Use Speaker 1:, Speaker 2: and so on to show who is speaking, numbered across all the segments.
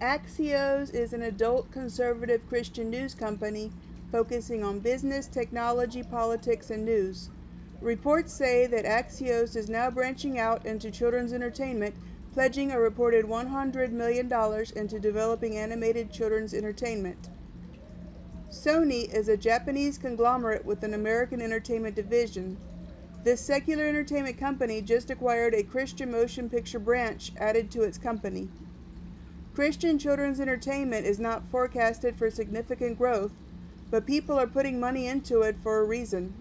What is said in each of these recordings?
Speaker 1: Axios is an adult conservative Christian news company focusing on business, technology, politics, and news. Reports say that Axios is now branching out into children's entertainment, pledging a reported $100 million into developing animated children's entertainment. Sony is a Japanese conglomerate with an American entertainment division. This secular entertainment company just acquired a Christian motion picture branch added to its company. Christian children's entertainment is not forecasted for significant growth, but people are putting money into it for a reason.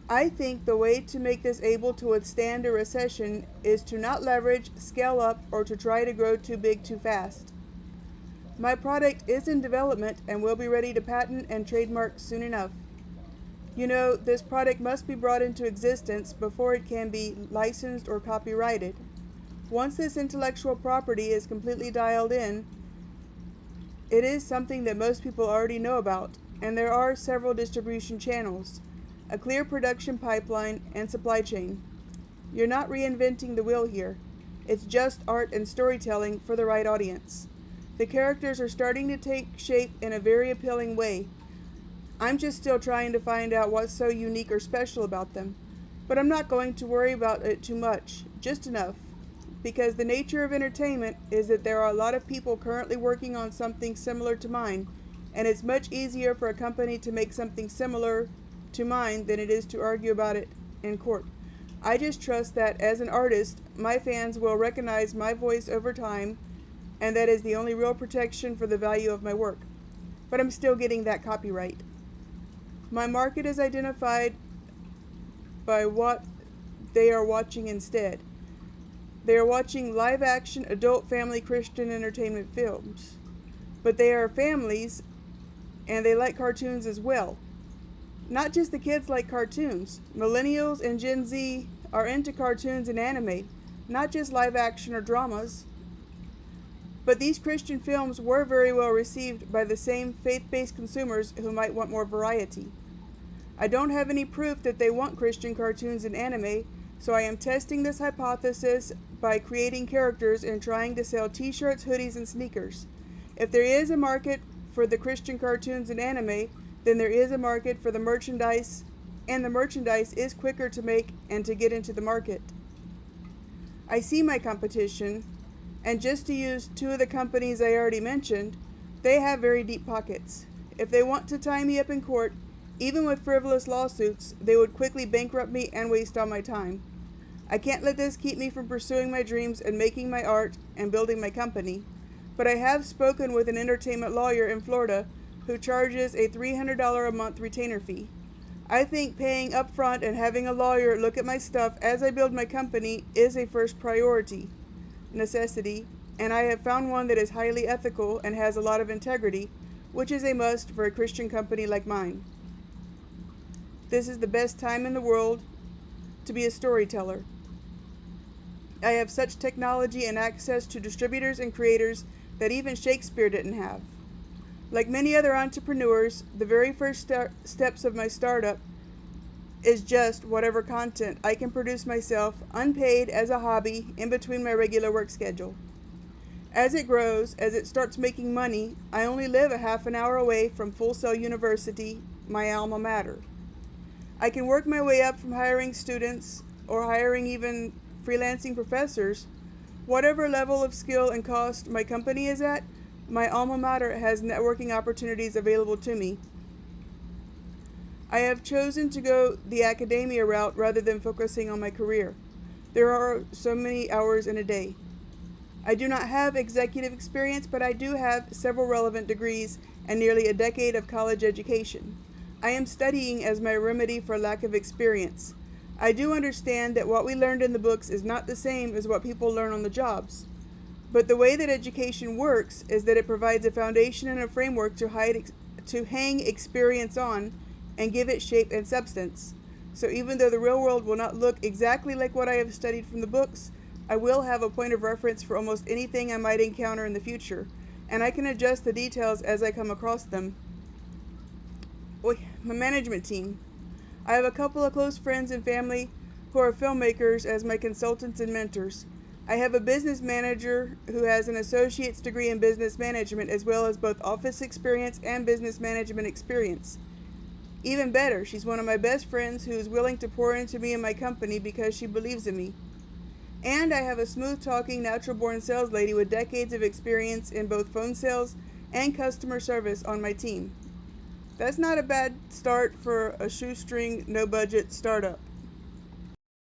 Speaker 1: I think the way to make this able to withstand a recession is to not leverage, scale up, or to try to grow too big too fast. My product is in development and will be ready to patent and trademark soon enough. You know, this product must be brought into existence before it can be licensed or copyrighted. Once this intellectual property is completely dialed in, it is something that most people already know about, and there are several distribution channels, a clear production pipeline, and supply chain. You're not reinventing the wheel here. It's just art and storytelling for the right audience. The characters are starting to take shape in a very appealing way. I'm just still trying to find out what's so unique or special about them. But I'm not going to worry about it too much, just enough. Because the nature of entertainment is that there are a lot of people currently working on something similar to mine, and it's much easier for a company to make something similar to mine than it is to argue about it in court. I just trust that as an artist, my fans will recognize my voice over time, and that is the only real protection for the value of my work. But I'm still getting that copyright. My market is identified by what they are watching instead. They are watching live-action, adult, family, Christian entertainment films. But they are families, and they like cartoons as well. Not just the kids like cartoons. Millennials and Gen Z are into cartoons and anime, not just live-action or dramas. But these Christian films were very well received by the same faith-based consumers who might want more variety. I don't have any proof that they want Christian cartoons and anime, so I am testing this hypothesis by creating characters and trying to sell t-shirts, hoodies, and sneakers. If there is a market for the Christian cartoons and anime, then there is a market for the merchandise, and the merchandise is quicker to make and to get into the market. I see my competition, and just to use two of the companies I already mentioned, they have very deep pockets. If they want to tie me up in court, even with frivolous lawsuits, they would quickly bankrupt me and waste all my time. I can't let this keep me from pursuing my dreams and making my art and building my company, but I have spoken with an entertainment lawyer in Florida who charges a $300 a month retainer fee. I think paying up front and having a lawyer look at my stuff as I build my company is a first priority, necessity, and I have found one that is highly ethical and has a lot of integrity, which is a must for a Christian company like mine. This is the best time in the world to be a storyteller. I have such technology and access to distributors and creators that even Shakespeare didn't have. Like many other entrepreneurs, the very first steps of my startup is just whatever content I can produce myself, unpaid, as a hobby, in between my regular work schedule. As it grows, as it starts making money, I only live a half an hour away from Full Sail University, my alma mater. I can work my way up from hiring students or hiring even freelancing professors. Whatever level of skill and cost my company is at, my alma mater has networking opportunities available to me. I have chosen to go the academia route rather than focusing on my career. There are so many hours in a day. I do not have executive experience, but I do have several relevant degrees and nearly a decade of college education. I am studying as my remedy for lack of experience. I do understand that what we learned in the books is not the same as what people learn on the jobs. But the way that education works is that it provides a foundation and a framework to hang experience on and give it shape and substance. So even though the real world will not look exactly like what I have studied from the books, I will have a point of reference for almost anything I might encounter in the future, and I can adjust the details as I come across them. My management team. I have a couple of close friends and family who are filmmakers as my consultants and mentors. I have a business manager who has an associate's degree in business management as well as both office experience and business management experience. Even better, she's one of my best friends who is willing to pour into me and my company because she believes in me. And I have a smooth talking, natural born sales lady with decades of experience in both phone sales and customer service on my team. That's not a bad start for a shoestring, no budget startup.